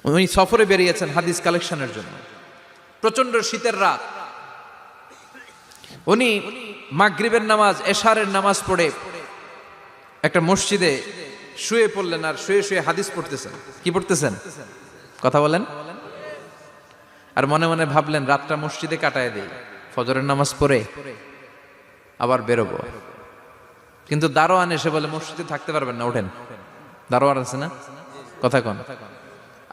উনি সফরে বেরিয়েছেন হাদিস কালেকশনের জন্য। প্রচন্ড শীতের রাত, উনি মাগরিবের নামাজ, এশারের নামাজ পড়ে একটা মসজিদে শুয়ে পড়লেন, আর শুয়ে শুয়ে হাদিস পড়তেছেন। কি পড়তেছেন? কথা বলেন। আর মনে মনে ভাবলেন রাতটা মসজিদে কাটায় দেই, ফজরের নামাজ পড়ে আবার বেরোবো। কিন্তু দারোয়ান এসে বলে মসজিদে থাকতে পারবেন না, ওঠেন। দারোয়ান আছে না, কথা কন।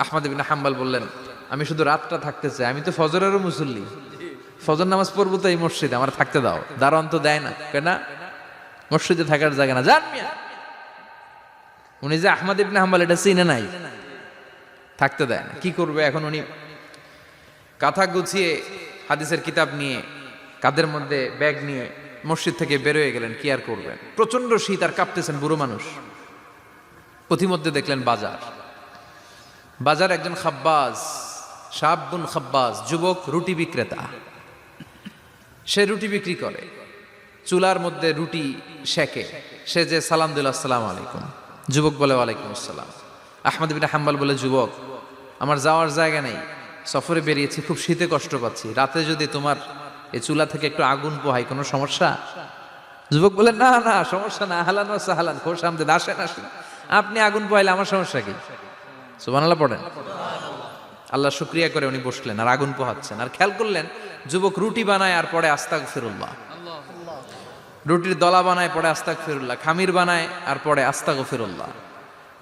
আহমদ ইবনে হাম্বল বললেন আমি শুধু রাতটা থাকতে চাই, আমি তো ফজরেরও মুসল্লি, ফজর নামাজ পড়বো তো এই মসজিদে, আমার থাকতে দাও। দারোয়ান তো দেয় না, কেনা মসজিদে থাকার জায়গা না, জান মিয়া। উনি যে আহমদ ইবনে হাম্বল এটা চিনে নাই, থাকতে দেয় না। কি করবে এখন? উনি কাঁথা গুছিয়ে হাদিসের কিতাব নিয়ে কাঁধের মধ্যে ব্যাগ নিয়ে মসজিদ থেকে বেরোয় গেলেন। কি আর করবেন, প্রচন্ড শীত, আর কাঁপতেছেন, বুড়ো মানুষ। পথিমধ্যে দেখলেন বাজার। বাজার একজন খাব্বাজ, শাবুন খাব্বাজ, যুবক রুটি বিক্রেতা। সে রুটি বিক্রি করে, চুলার মধ্যে রুটি সেকে। সে যে সালাম দিল আসসালামু আলাইকুম, যুবক বলে ওয়ালাইকুম আসসালাম। আহমদ ইবনে হাম্বল বলে যুবক আমার যাওয়ার জায়গা নেই, সফরে বেরিয়েছি, খুব শীতে কষ্ট পাচ্ছি, রাতে যদি তোমার এই চুলা থেকে একটু আগুন পোহাই কোনো সমস্যা? যুবক বলে না না সমস্যা না, আহলান ওয়া সাহলান, খোশ আমদেদ, আসেন আসেন, আপনি আগুন পোহাইলে আমার সমস্যা কি? সুবহানাল্লাহ পড়েন। আল্লাহ শুকরিয়া করে উনি বসলেন আর আগুন পোহাচ্ছেন। আর খেয়াল করলেন যুবক রুটি বানায় আর পরে আস্তাগফিরুল্লাহ, রুটির দলা বানায় পরে আস্তাগফিরুল্লাহ, খামির বানায় আর পরে আস্তাগফিরুল্লাহ,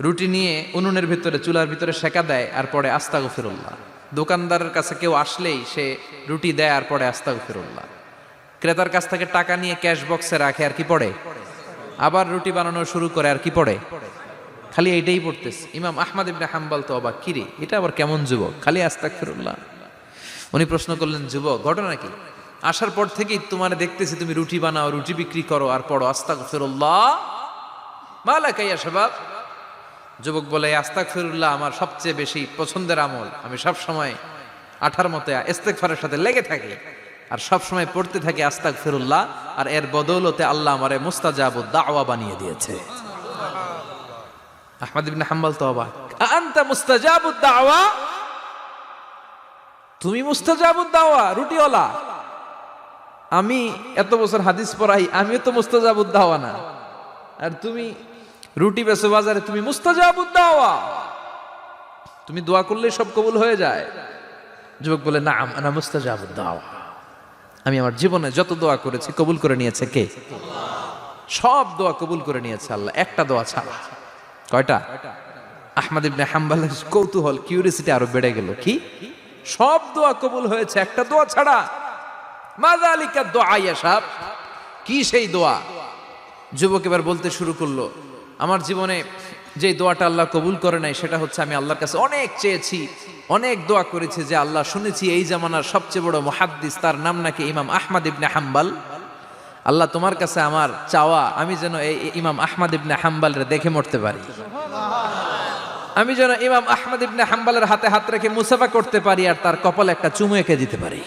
রুটি নিয়ে উনুনের ভিতরে চুলার ভিতরে সেকা দেয় আর পরে আস্তাগফিরুল্লাহ। দোকানদারের কাছে কেউ আসলেই সে রুটি দেয় আর পরে আস্তাগফিরুল্লাহ। ক্রেতার কাছ থেকে টাকা নিয়ে ক্যাশ বক্সে রাখে আর কি পড়ে? আবার রুটি বানানো শুরু করে আর কি পড়ে? খালি এইটাই পড়তেছে। ইমাম আহমদ ইবনে হাম্বল তো অবাক, কিরে এটা আবার কেমন যুবক, খালি আস্তাগফিরুল্লাহ। উনি প্রশ্ন করলেন যুবক ঘটনা কি? আসার পর থেকেই তোমার দেখতেছি তুমি রুটি বানাও, রুটি বিক্রি করো আর পড়ো আস্তাগফিরুল্লাহ, মালাকা ইয়া শাবাব। যুবক বলে আস্তাগফিরুল্লাহ আমার সবচেয়ে বেশি পছন্দের আমল, আমি সব সময় আঠার মতো ইস্তেগফারের সাথে লেগে থাকি আর সব সময় পড়তে থাকি আস্তাগফিরুল্লাহ, আর এর বদৌলতে আল্লাহ আমারে মুস্তাজাবুদ দাওয়া বানিয়ে দিয়েছে। আহমদ ইবনে হাম্বল তো অবাক, আনতা মুস্তাজাবুদ দাওয়া, তুমি মুস্তাজাবুদ দাওয়া রুটিওয়ালা? আমি এত বছর হাদিস পড়াই, আমিও তো মুস্তাজাবুদ দাওয়া না, আর তুমি রুটি বেচো বাজারে, তুমি মুস্তাজাবুদ দাওয়া, তুমি দোয়া করলে সব কবুল হয়ে যায়? যুবক বলে না আনা মুস্তাজাবুদ দাওয়া, আমি আমার জীবনে যত দোয়া করেছি কবুল করে নিয়েছে কে? সব দোয়া কবুল করে নিয়েছে আল্লাহ, একটা দোয়া ছাড়া। কয়টা? আহমদ ইবনে হাম্বলের কৌতূহল, কিউরিসিটি আরো বেড়ে গেল। কি? সব দোয়া কবুল হয়েছে, একটা দোয়া ছাড়া। মাযালিকা দোয়া ইয়া শাব, কি সেই দোয়া? যুবক এবার বলতে শুরু করলো আমার জীবনে যে দোয়াটা আল্লাহ কবুল করে নাই সেটা হচ্ছে আমি আল্লাহর কাছে অনেক চেয়েছি, অনেক দোয়া করেছি যে আল্লাহ শুনেছি এই জামানার সবচেয়ে বড় মুহাদ্দিস, তার নাম নাকি ইমাম আহমদ ইবনে হাম্বল। আল্লাহ তোমার কাছে আমার চাওয়া আমি যেন এই ইমাম আহমদ ইবনে হাম্বলরে দেখে মরতে পারি, আমি যেন ইমাম আহমদ ইবনে হাম্বলের হাতে হাত রেখে মুসাফা করতে পারি আর তার কপালে একটা চুমু এঁকে দিতে পারি।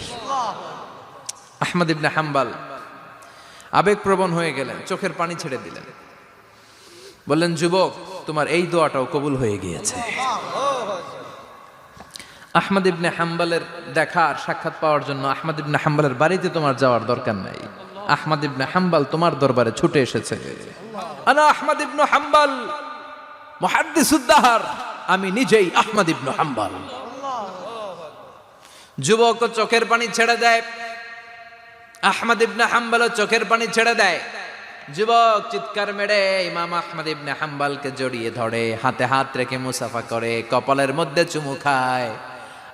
আহমদ ইবনে হাম্বল আবেগপ্রবণ হয়ে গেলেন, চোখের পানি ছেড়ে দিলেন, বললেন যুবক তোমার এই দোয়াটাও কবুল হয়ে গিয়েছে। আহমদ ইবনে হাম্বলের দেখার সাক্ষাৎ পাওয়ার জন্য আহমদ ইবনে হাম্বলের বাড়িতে তোমার যাওয়ার দরকার নাই, আহমদ ইবনে হাম্বল তোমার দরবারে ছুটে এসেছে। আনা আহমদ ইবনে হাম্বল মুহাদ্দিসুদ দাহর, আমি নিজেই আহমদ ইবনে হাম্বল। যুবক চোখের পানি ছেড়ে দেয়, আহমদ ইবনে হাম্বল চোখের পানি ছেড়ে দেয়। যুবক চিৎকার মেরে ইমাম আহমদ ইবনে হাম্বলকে জড়িয়ে ধরে, হাতে হাত রেখে মুসাফা করে, কপালের মধ্যে চুমু খায়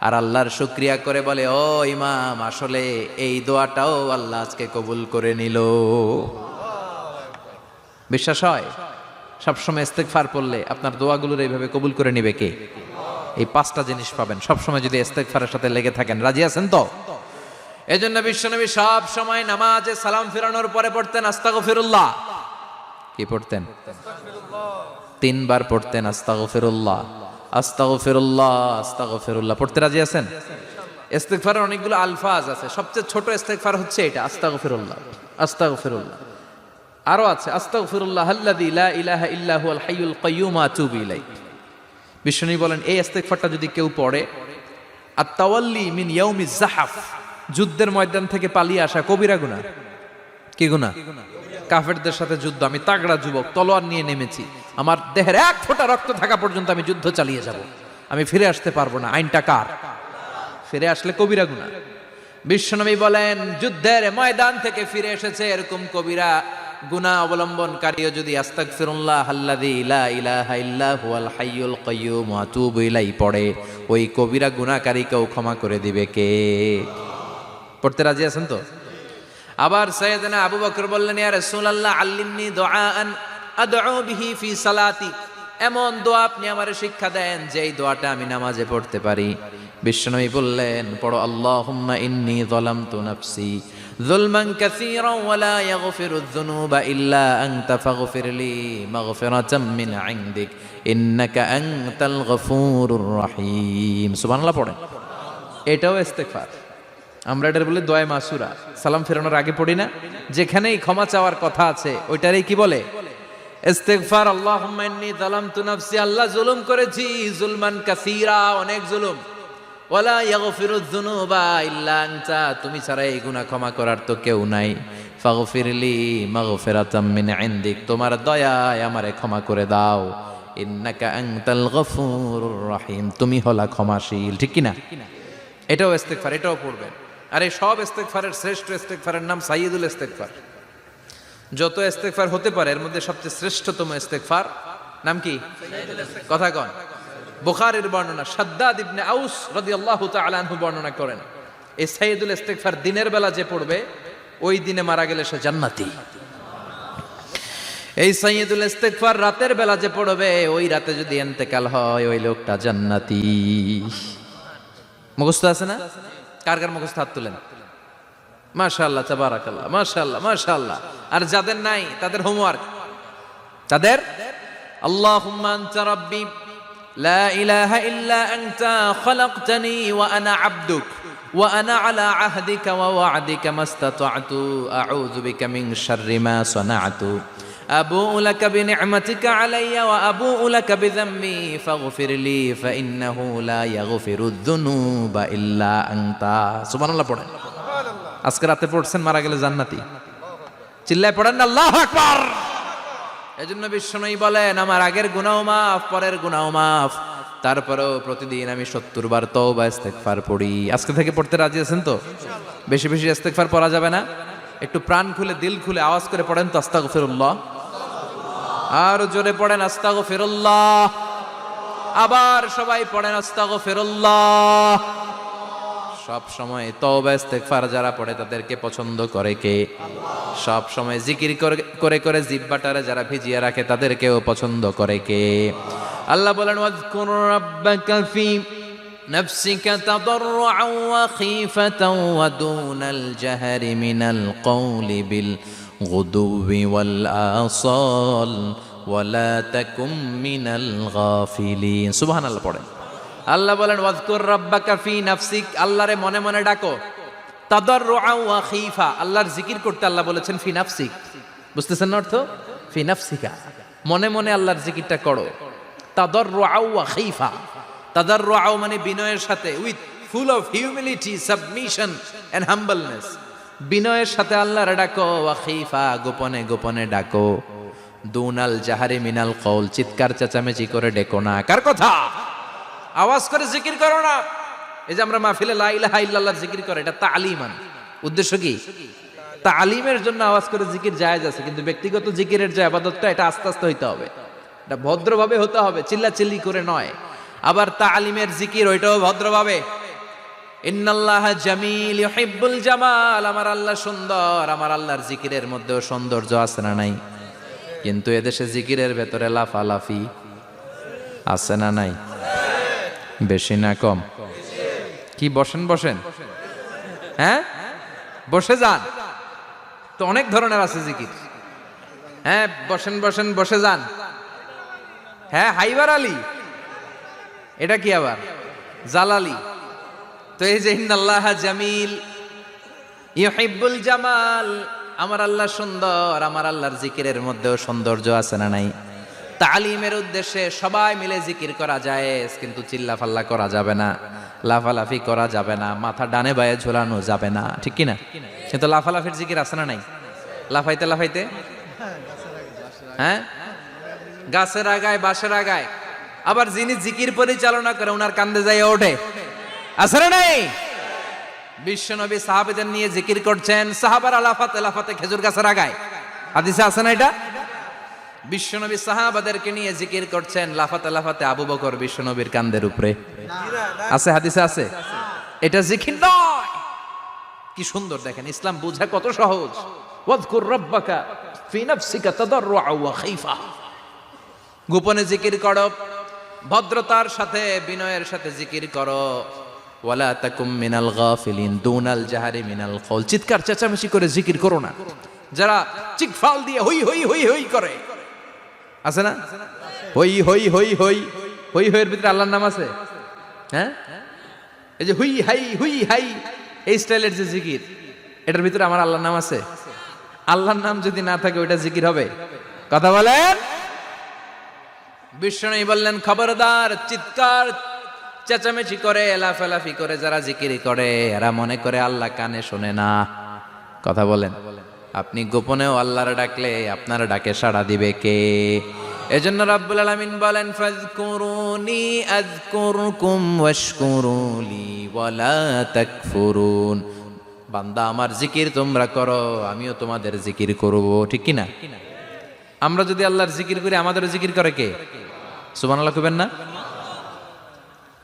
আর আল্লাহর শুকরিয়া করে বলে ও ইমাম আসলে এই দোয়াটাও আল্লাহ আজকে কবুল করে নিল। বিশ্বাস হয়? সবসময় ইস্তেগফার পড়লে আপনার দোয়াগুলোর এইভাবে কবুল করে নিবে কে? এই পাঁচটা জিনিস পাবেন সবসময় যদি ইস্তেগফারের সাথে লেগে থাকেন। রাজি আছেন তো? এজন্য বিশ্বনবী সব সময় নামাজে সালাম ফিরানোর পরে পড়তেন আস্তাগফিরুল্লাহ। কি পড়তেন? 3 বার পড়তেন আস্তাগফিরুল্লাহ, আস্তাগফিরুল্লাহ, আস্তাগফিরুল্লাহ। পড়তে রাজি আছেন? ইস্তেগফারের অনেকগুলো আলফাজ আছে, সবচেয়ে ছোট ইস্তেগফার হচ্ছে এটা আস্তাগফিরুল্লাহ, আস্তাগফিরুল্লাহ। আরো আছে আস্তাগফিরুল্লাহ আল্লাযী লা ইলাহা ইল্লা হুয়াল হাইয়ুল কাইয়্যুম আতুবু ইলাইহি, বিশ্বনবী বলেন এই ইস্তেগফারটা যদি কেউ পড়ে, আত-তাওয়াল্লি মিন ইয়াউমিজ যাহাফ, যুদ্ধের ময়দান থেকে পালিয়ে আসা কবিরা গুনাহ। কি গুনাহ? কাফেরদের সাথে যুদ্ধ, আমি তাগড়া যুবক, তলোয়ার নিয়ে নেমেছি, আমার দেহের এক ফোঁটা রক্ত থাকা পর্যন্ত আমি যুদ্ধ চালিয়ে যাব, আমি ফিরে আসতে পারবো না, আইনটা কার? ফিরে আসলে কবিরা গুনাহ। বিশ্বনবী বলেন যুদ্ধের ময়দান থেকে ফিরে এসেছে এরকম কবিরা গুনাহ অবলম্বনকারীও যদি আস্তাগফিরুল্লাহ আল্লাযী লা ইলাহা ইল্লা হুয়াল হাইয়ুল কাইয়্যুম ওয়া আতুবু ইলাইহি পড়ে, ওই কবিরা গুনাহকারীকেও ক্ষমা করে দিবে কে? পড়তে রাজি আছেন তো? আবার সাইয়েদনা আবু বকর বললেন, ইয়া রাসূলুল্লাহ আল্লিমনি দুআআন আদউ বিহি ফি সালাতি, এমন দোয়া আপনি আমারে শিক্ষা দেন যেই দোয়াটা আমি নামাজে পড়তে পারি। বিশ্বনবী বললেন, পড়ো আল্লাহুম্মা ইন্নী যালামতু নাফসি যুলমান কাসীরান ওয়া লা ইয়াগফিরুয যুনুবা ইল্লা আনতা ফাগফিরলি মাগফিরাতাম মিন ইনদিক ইন্নাকা আনতাল গফুরুর রহিম। সুবহানাল্লাহ পড়েন। এটাও ইস্তেগফার। আমরা এটার বলে দোয়া মাসুরা, সালাম ফেরানোর আগে পড়ি না? যেখানেই ক্ষমা চাওয়ার কথা আছে ওইটারই কি বলে? ইস্তেগফার। আল্লাহুম্মা ইন্নী যালামতু নাফসি, আল্লাহ জুলুম করেছি, যুলমান কাসীরা, অনেক জুলুম, ওয়ালা ইয়াগফিরুয যুনুবা ইল্লা আনতা, তুমি ছাড়া এই গুনাহ ক্ষমা করার তো কেউ নাই, ফাগফিরলি মাগফিরাতাম মিন ইনদিক, তোমার দয়ায় আমারে ক্ষমা করে দাও, ইন্নাকা আনতাল গফুরুর রহিম, তুমি হলা ক্ষমাশীল। ঠিক কি না? এটাও ইস্তেগফার, এটাও পড়বেন। আর এই সব ইস্তেগফারের শ্রেষ্ঠ ইস্তেগফারের নাম সাইয়্যিদুল ইস্তেগফার। যত ইস্তেগফার হতে পারে এর মধ্যে সবচেয়ে শ্রেষ্ঠতম ইস্তেগফার নাম কি? কথা কন। বুখারীর বর্ণনা, শাদ্দাদ ইবনে আউস রাদিয়াল্লাহু তাআলা আনহু বর্ণনা করেন, এই সাইয়্যিদুল ইস্তেগফার দিনের বেলা যে পড়বে ওই দিনে মারা গেলে সে জান্নাতি। এই সাইয়্যিদুল ইস্তেগফার রাতের বেলা যে পড়বে ওই রাতে যদি ইন্তেকাল হয় ওই লোকটা জান্নাতি। মুখস্থ আছে না? কার কার মুখস্থ হাত তুলেন। মাশাআল্লাহ, তাবারাকাল্লাহ, মাশাআল্লাহ, মাশাআল্লাহ। আর যাদের নাই তাদের হোমওয়ার্ক, তাদের আল্লাহুম্মা আনতা রাব্বি লা ইলাহা ইল্লা আনতা খালাকতানি ওয়া আনা আবদুক ওয়া আনা আলা আহদিকা ওয়া ওয়া'দিকা মাস্তাতা'তু আউযু বিকা মিন শাররি মা সানা'তু আবুউ লাকা বিনি'মাতিকা আলাইয়া ওয়া আবুউ লাকা বিযামবি ফাগফিরলি ফাইন্নাহু লা ইয়াগফিরুয যুনুবা ইল্লা আনতা। সুবহানাল্লাহ পড়েন। আজকে রাতে পড়ছেন, মারা গেলে জান্নাতি। চিল্লায় পড়েন না আল্লাহু আকবার। এজন্য বিশ্বনবী বলেন আমার আগের গুনাহ মাফ, পরের গুনাহ মাফ, তারপরেও প্রতিদিন আমি 70 বার তওবা ইস্তেগফার পড়ি। আজকে থেকে পড়তে রাজি আছেন তো? বেশি বেশি ইস্তেগফার পড়া যাবে না? একটু প্রাণ খুলে দিল খুলে আওয়াজ করে পড়েন তো আস্তাগফিরুল্লাহ। আর জোরে পড়েন আস্তাগফিরুল্লাহ। আবার সবাই পড়েন আস্তাগফিরুল্লাহ। সব সময় তওবা ইস্তেগফার যারা পড়ে তাদেরকে পছন্দ করে কে? সব সময় জিকির করে করে জিহ্বাটারে যারা ভিজিয়ে রাখে তাদেরকেও পছন্দ করে কে? আল্লাহ বলেন ওয়াজকুর রাব্বাকা ফি নাফসিকা তাদাররুআন ওয়া খীফাতান ওয়া দুনাল জাহরি মিনাল কওলি বিল গুদুবি ওয়াল আসাল ওয়া লা তাকুম মিনাল গাফিলিন। সুবহানাল্লাহ পড়েন। আল্লাহ বলেন ওয়াজকুর রাব্বাকা ফি নাফসিক, আল্লাহরে মনে মনে ডাকো, তাদাররুআন ওয়া খীফা, আল্লাহর জিকির করতে আল্লাহ বলেছেন ফি নাফসিক। বুঝতেছেন না অর্থ? ফি নাফসিকা, মনে মনে আল্লাহর জিকিরটা করো। তাদাররুআন ওয়া খীফা, তাদাররুআন মানে বিনয়ের সাথে, with full of humility, submission and humbleness, বিনয়ের সাথে আল্লাহরে ডাকো। ওয়া খীফা, গোপনে গোপনে ডাকো। দুনাল জাহারি মিনাল কওল, চিৎকার চেঁচামেচি করে ডেকো না। কার কথা? আওয়াজ করে জিকির করো না। এই যে আমরা মাহফিলে লা ইলাহা ইল্লাল্লাহ জিকির করে, এটা তালিমান। উদ্দেশ্য কি? তালিমের জন্য আওয়াজ করে জিকির জায়েজ আছে, কিন্তু ব্যক্তিগত জিকিরের যে ইবাদতটা এটা আস্তে আস্তে হইতে হবে, এটা ভদ্রভাবে হতে হবে, চিল্লাচিল্লি করে নয়। আবার তালিমের জিকির ওইটাও ভদ্রভাবে। ইন্নাল্লাহা জামিল ইউহিব্বুল জামাল, আমার আল্লাহ সুন্দর, আমার আল্লাহর জিকিরের মধ্যেও সৌন্দর্য আছে না নাই? কিন্তু এদেশে জিকিরের ভেতরে লাফালাফি আছে না নাই? বেশি না কম? কি বসেন বসেন, হ্যাঁ বসে যান তো, অনেক ধরনের আছে জিকির। হ্যাঁ বসেন বসেন, বসে যান। হ্যাঁ হাইবার আলী, এটা কি আবার জালালি? তো এই যে ইন্নাল্লাহা জামিল ইউহিব্বুল জামাল, আমার আল্লাহ সুন্দর, আমার আল্লাহর জিকিরের মধ্যেও সৌন্দর্য আছে না নাই? তালিমের উদ্দেশ্যে সবাই মিলে জিকির করা যায়, কিন্তু চিল্লাফাল্লা করা যাবে না, লাফালাফি করা যাবে না, মাথা ডানে বায়ে ঝোলানো যাবে না, ঠিক কিনা? কিন্তু লাফালাফির জিকির আছে না নাই? লাফাইতে লাফাইতে, হ্যাঁ, গাছের আগায় বাঁশের আগায়। আবার যিনি জিকির পরিচালনা করে ওনার কান্দে যায় ওঠে, আছে না নাই? বিশ্বনবী সাহাবীদের নিয়ে জিকির করছেন, সাহাবারা লাফাতে লাফাতে খেজুর গাছের আগায়। হাদিসে আছে না এটা? বিশ্বনবী সাহাবাদেরকে নিয়ে জিকির করছেন, লাফাতে লাফাতে আবু বকর বিশ্বনবীর কান্দের উপরে। আছে, হাদিসে আছে। এটা জিকির নয়। কি সুন্দর দেখেন, ইসলাম বুঝা কত সহজ। ওয়াযকুর রাব্বাকা ফি নাফসিকা তাদাররুআ ওয়া খাইফা। গোপনে জিকির করো, ভদ্রতার সাথে বিনয়ের সাথে জিকির করো। ওয়ালা তাকুম মিনাল গাফিলিন দুনাল জাহারি মিনাল কওল। চিৎকার চেঁচামেচি করে জিকির করো না। যারা চিকফাল দিয়ে হই হই হই হই করে, আছে না? হই হই হই হই হই হইয়ের ভিতরে আল্লাহর নাম আছে, হ্যাঁ? এই যে হুই হাই এই স্টাইলের যে জিকির, এটার ভিতরে আমার আল্লাহর নাম আছে? আল্লাহর নাম যদি না থাকে ওইটা জিকির হবে? কথা বলেন। বিষ্ণু বললেন, খবরদার, চিৎকার চেঁচামেচি করে লাফালাফি করে যারা জিকির করে এরা মনে করে আল্লাহ কানে শোনে না। কথা বলেন। আপনি গোপনেও আল্লাহর ডাকলে আপনার ডাকে সাড়া দিবে কে? এজন্য রাব্বুল আলামিন বলেন, ফাযকুরুনি আযকুরকুম ওয়াশকুরুলি ওয়ালা তাকফুরুন। বান্দা আমার জিকির তোমরা করো, আমিও তোমাদের জিকির করব, ঠিক কি না? আমরা যদি আল্লাহর জিকির করি আমাদেরও জিকির করে কে? সুবহানাল্লাহ কইবেন না?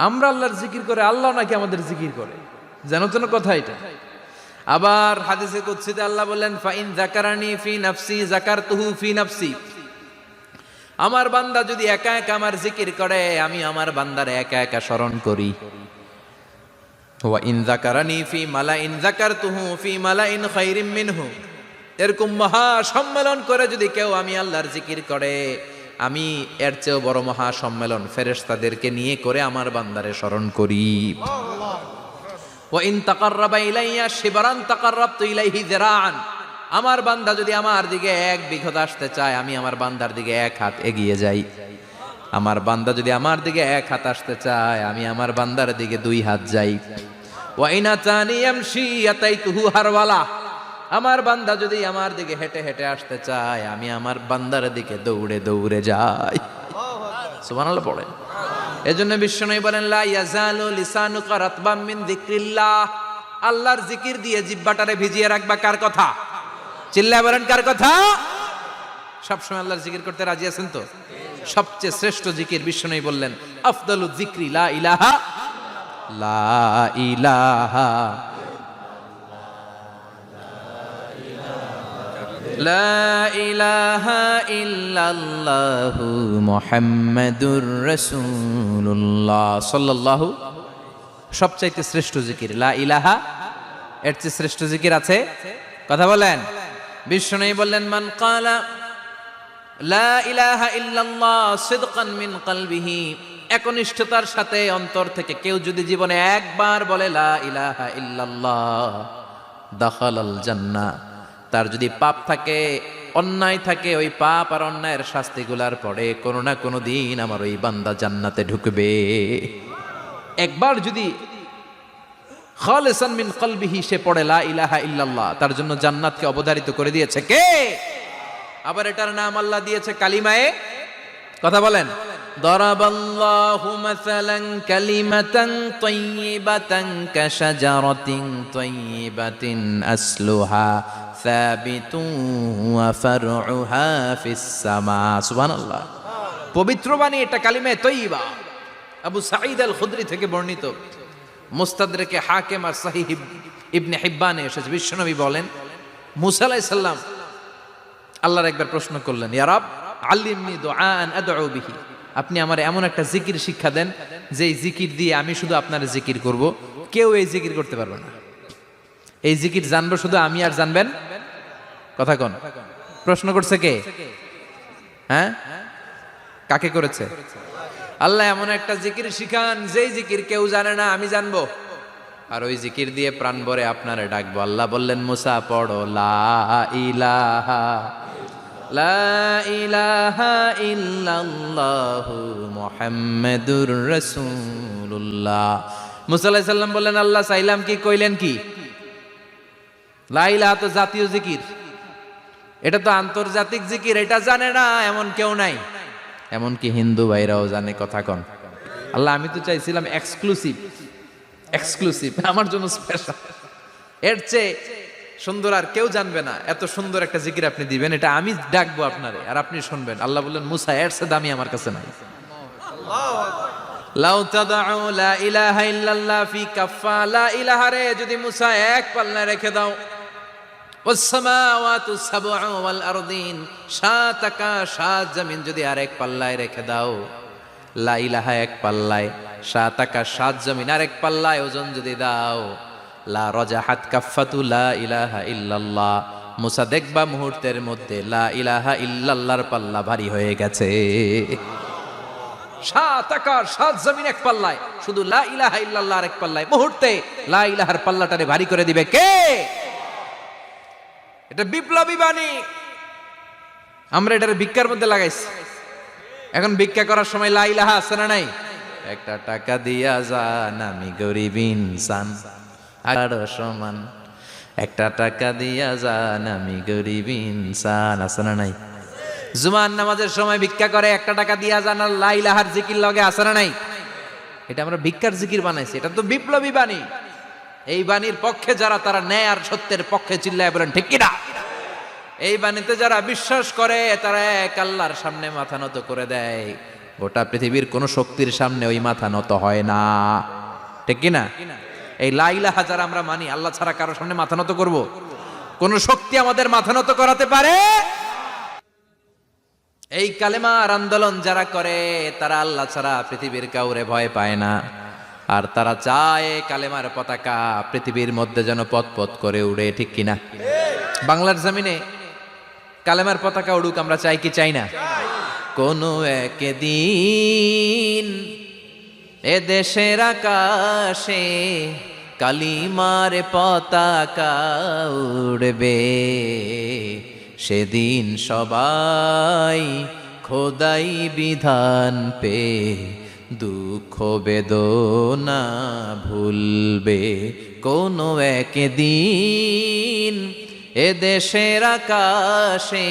আমরা আল্লাহর জিকির করে, আল্লাহ নাকি আমাদের জিকির করে, জানো তো না কথা এটা? আবার হাদিসে কুদসিতে আল্লাহ বললেন, ফাইন যাকারানি ফি নাফসি যাকারতুহু ফি নাফসি। আমার বান্দা যদি একা একা আমার জিকির করে, আমি আমার বান্দারে একা একা স্মরণ করি। ওয়া ইন যাকারানি ফি মালাইন যাকারতুহু ফি মালাইন খায়রিম মিনহু। এরকম মহা সম্মেলন করে যদি কেউ আমি আল্লাহর জিকির করে, আমি এর চেয়েও বড় মহা সম্মেলন ফেরেশতাদেরকে নিয়ে করে আমার বান্দারে স্মরণ করি। ওয়া ইন তাকাররাবা ইলাইয়া শিবরান তাকাররাবতু ইলাইহি যিরাআন। আমার বান্দা যদি আমার দিকে এক বিঘত আসতে চায়, আমি আমার বান্দার দিকে এক হাত এগিয়ে যাই। আমার বান্দা যদি আমার দিকে এক হাত আসতে চায়, আমি আমার বান্দার দিকে দুই হাত যাই। ওয়া ইন আতানি ইয়ামশি আতাইতুহু হারওয়ালা। আমার বান্দা যদি আমার দিকে হেঁটে হেঁটে আসতে চায়, আমি আমার বান্দার দিকে দৌড়ে দৌড়ে যাই। সুবহানাল্লাহ পড়েন। এজন্য বিশ্বনবী বলেন, লা ইয়াজালু লিসানুকা রাতবাম মিন যিকরিল্লাহ। আল্লাহর জিকির দিয়ে জিহ্বাটারে ভিজিয়ে রাখবা। কার কথা? চিল্লায় বলেন, কার কথা? সবসময় আল্লাহর জিকির করতে রাজি আছেন তো? সবচেয়ে শ্রেষ্ঠ জিকির বিশ্বনবী বললেন, আফদালু যিকরি লা ইলাহা লা ইলাহা লা ইলাহা ইল্লাল্লাহু মুহাম্মাদুর রাসূলুল্লাহ সাল্লাল্লাহু। সবচাইতে শ্রেষ্ঠ জিকির লা ইলাহা। এর চেয়ে শ্রেষ্ঠ জিকির আছে? কথা বলেন। বিশ্বনবী বললেন, মান ক্বালা লা ইলাহা ইল্লাল্লাহ সিদকান মিন কলবিহি। একনিষ্ঠতার সাথে অন্তর থেকে কেউ যদি জীবনে একবার বলে লা ইলাহা ইল্লাল্লাহ, দাখালাল জান্নাহ। তার যদি পাপ থাকে, অন্যায় থাকে, ওই পাপ আর অন্যায়ের শাস্তিগুলার পরে কোনো না কোনো দিন আমার ওই বান্দা জান্নাতে ঢুকবে। একবার যদি খালিসান মিন কলবিহি সে পড়ে লা ইলাহা ইল্লাল্লাহ, তার জন্য জান্নাতকে অবধারিত করে দিয়েছে কে? আবার এটার নাম আল্লাহ দিয়েছে কালিমায়ে। কথা বলেন। দরাবাল্লাহু মাসালান কালিমাতান তাইয়িবাতান কাশাজারাতিন তাইয়িবাতিন আসলুহা সাবিতুন ওয়া ফারউহা ফিস সামা। সুবহানাল্লাহ। পবিত্র বাণী এটা কালিমায়ে তাইয়িবা। আবু সাঈদ আল খুদরি থেকে বর্ণিত, মুস্তাদরাকে হাকিম আর সহিহ ইবনে হিব্বানে এসেছে। বিশ্বনবী বলেন, মুসা আলাইহিস সালাম আল্লাহর একবার প্রশ্ন করলেন, ইয়া রাব আল্লিমনি দুআআন আদউ বিহি। আপনি আমার এমন একটা জিকির শিক্ষা দেন যে জিকির দিয়ে আমি শুধু আপনার জিকির করব, কেউ এই জিকির করতে পারবে না। এই জিকির জানবো শুধু আমি, আর জানবেন। কথা কোন? প্রশ্ন করছে কে? হ্যাঁ, কাকে করেছে? আল্লাহ এমন একটা জিকির শিখান যেই জিকির কেউ জানে না, আমি জানবো, আর ওই জিকির দিয়ে প্রাণ ভরে আপনারে ডাকবো। আল্লাহ বললেন, মুসা পড়ো লা ইলাহা লা ইলাহা ইল্লাল্লাহু মুহাম্মাদুর রাসূলুল্লাহ। মুসা আলাইহিস সালাম বললেন, আল্লাহ চাইলাম কি, কইলেন কি? লা ইলাহা তো জাতীয় জিকির, এটা তো আন্তর্জাতিক জিকির, এটা জানে না এমন কেউ নাই। এমনকি হিন্দু ভাইরাও জানে। কথা কন আল্লাহ, আমি তো চাইছিলাম এক্সক্লুসিভ আমার জন্য স্পেশাল, এর চেয়ে সুন্দর আর কেউ জানবে না। এত সুন্দর একটা জিকির আপনি দিবেন, এটা আমি ডাকবো আপনারে আর আপনি শুনবেন। আল্লাহ বললেন, মুসা এর চেয়ে দামি আমার কাছে নাই। লাউ তাদউ লা ইলাহা ইল্লাল্লাহ ফি কাফা, লা ইলাহা রে যদি মুসা এক পাল্লায় রেখে দাও, ওয়াস সামাওয়াতু সাবউ ওয়াল আরদিন, সাত আকাশ সাত জমিন যদি আরেক পাল্লায় রেখে দাও, লা ইলাহা এক পাল্লায়, সাত আকাশ সাত জমিন আরেক পাল্লায় ওজন যদি দাও, লা রাজাহাত কাফাতু লা ইলাহা ইল্লাল্লাহ, মুসা দেখবা মুহূর্তের মধ্যে লা ইলাহা ইল্লাল্লাহর পাল্লা ভারী হয়ে গেছে। সাত আকাশ সাত জমিন এক পাল্লায়, শুধু লা ইলাহা ইল্লাল্লাহ আরেক পাল্লায়, মুহূর্তে লা ইলাহার পাল্লাটারে ভারী করে দিবে কে? এটা বিপ্লবী বাণী। আমরা এটার ভিক্ষার মধ্যে লাগাইছি। এখন ভিক্ষা করার সময় লা ইলাহা আছে না নাই? একটা টাকা দিয়া যান, আমি গরিব ইনসান আর সমান, একটা টাকা দিয়া যান, আমি গরিব ইনসান, আছে না নাই? জুমার নামাজের সময় ভিক্ষা করে, একটা টাকা দিয়া যান, আর লা ইলাহার জিকির লগে, আছে না নাই? এটা আমরা ভিক্ষার জিকির বানাইছি। এটা তো বিপ্লবী বাণী। এই বাণীর পক্ষে যারা, তারা ন্যায় আর সত্যের পক্ষে চিল্লায় বলেন ঠিক কিনা? এই বাণীতে যারা বিশ্বাস করে, তারা এক আল্লাহর সামনে মাথা নত করে দেয়। গোটা পৃথিবীর কোন শক্তির সামনে ওই মাথা নত হয় না, ঠিক কিনা? এই লা ইলাহা যারা আমরা মানি, আল্লাহ ছাড়া কারোর সামনে মাথা নত করব? কোন শক্তি আমাদের মাথা নত করাতে পারে? এই কালেমার আন্দোলন যারা করে, তারা আল্লাহ ছাড়া পৃথিবীর কাউরে ভয় পায় না। আর তারা চায় কালেমার পতাকা পৃথিবীর মধ্যে যেন পথ পথ করে উড়ে, ঠিক কিনা? বাংলার জমিনে কালেমার পতাকা উড়ুক, আমরা চাই কি চাই না? কোনো একদিন এ দেশের আকাশে কালিমার পতাকা উড়বে, সেদিন সবাই খোদাই বিধান পে দুঃখ বেদনা ভুলবে। কোনো একদিন এ দেশের আকাশে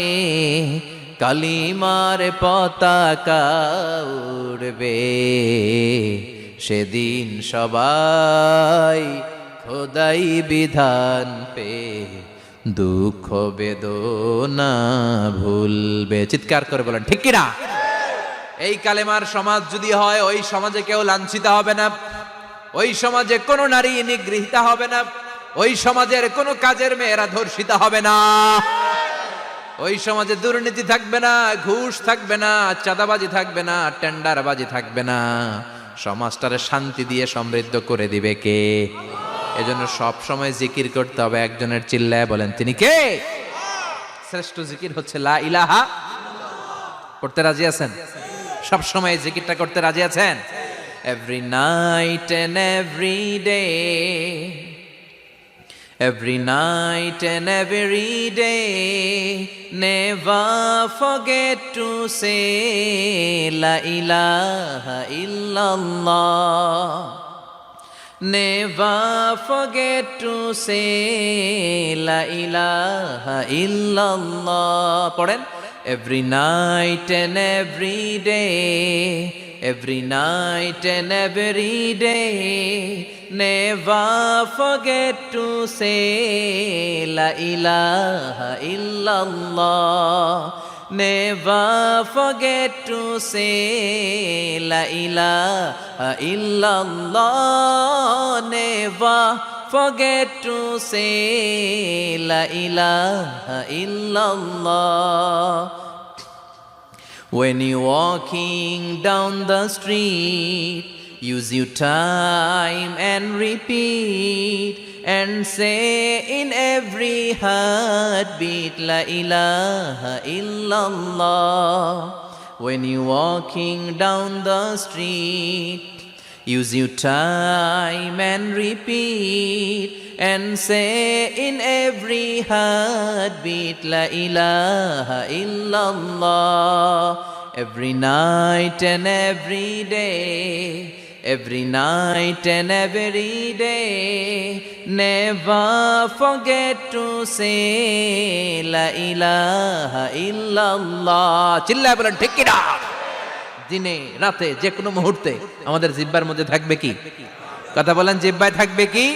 কালিমার পতাকা উড়বে, সেদিন সবাই খোদাই বিধান পে দুঃখ বেদনা ভুলবে। চিৎকার করে বলেন ঠিক কিনা? এই কালেমার সমাজ যদি হয়, ওই সমাজে কেউ লাঞ্ছিত হবে না, ওই সমাজে কোনো নারী নিগৃহীত হবে না, ওই সমাজের কোনো কাজের মেয়েরা ধর্ষিত হবে না, ওই সমাজে দুর্নীতি থাকবে না, ঘুষ থাকবে না, চাঁদাবাজি থাকবে না, টেন্ডারবাজি থাকবে না। সমাজটারে শান্তি দিয়ে সমৃদ্ধ করে দিবে কে? এজন্য সব সময় জিকির করতে হবে একজনের, চিল্লায় বলেন তিনি কে? শ্রেষ্ঠ জিকির হচ্ছে লা ইলাহা। পড়তে রাজি আছেন? সব সময় জিকিরটা করতে রাজি আছেন? Every night and every day, every night and every day, never forget to say la ilaha illallah, never forget to say la ilaha illallah. পড়েন, every night and every day, every night and every day, never forget to say la ilaha illallah, never forget to say la ilaha illallah, never forget to say la ilaha illallah. When you're walking down the street, use your time and repeat, and say in every heartbeat la ilaha illallah. When you're walking down the street, Use your time and repeat and say in every heartbeat, La ilaha illallah. Every night and every day, every night and every day, never forget to say La ilaha illallah. চিল্লায় বলেন ঠিক কি না? দিনে রাতে যে কোনো মুহূর্তে আমাদের জিহ্বার মধ্যে থাকবে কি? কথা বলেন, জিহ্বায় থাকবে কি?